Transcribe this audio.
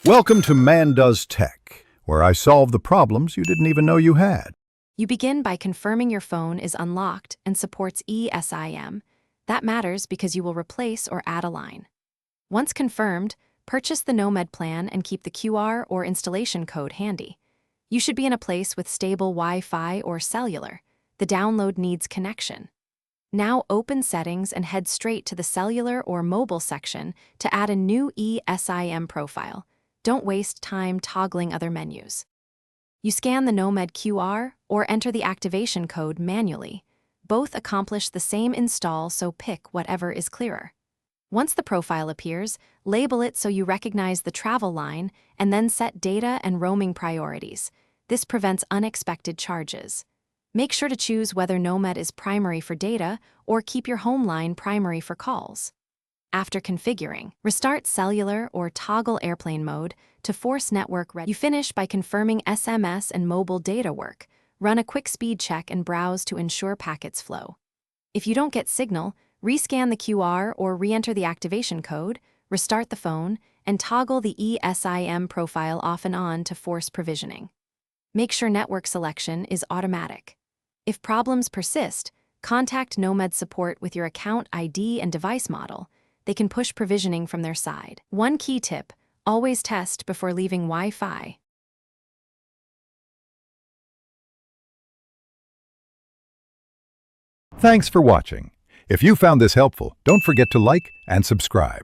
Welcome to Man Does Tech, where I solve the problems you didn't even know you had. You begin by confirming your phone is unlocked and supports eSIM. That matters because you will replace or add a line. Once confirmed, purchase the Nomad plan and keep the QR or installation code handy. You should be in a place with stable Wi-Fi or cellular. The download needs connection. Now open Settings and head straight to the cellular or mobile section to add a new eSIM profile. Don't waste time toggling other menus. You scan the Nomad QR or enter the activation code manually. Both accomplish the same install, so pick whatever is clearer. Once the profile appears, label it so you recognize the travel line and then set data and roaming priorities. This prevents unexpected charges. Make sure to choose whether Nomad is primary for data or keep your home line primary for calls. After configuring, restart cellular or toggle airplane mode to force network ready. You finish by confirming SMS and mobile data work. Run a quick speed check and browse to ensure packets flow. If you don't get signal, rescan the QR or re-enter the activation code, restart the phone, and toggle the eSIM profile off and on to force provisioning. Make sure network selection is automatic. If problems persist, contact Nomad support with your account ID and device model. They can push provisioning from their side. One key tip: always test before leaving Wi-Fi. Thanks for watching. If you found this helpful, don't forget to like and subscribe.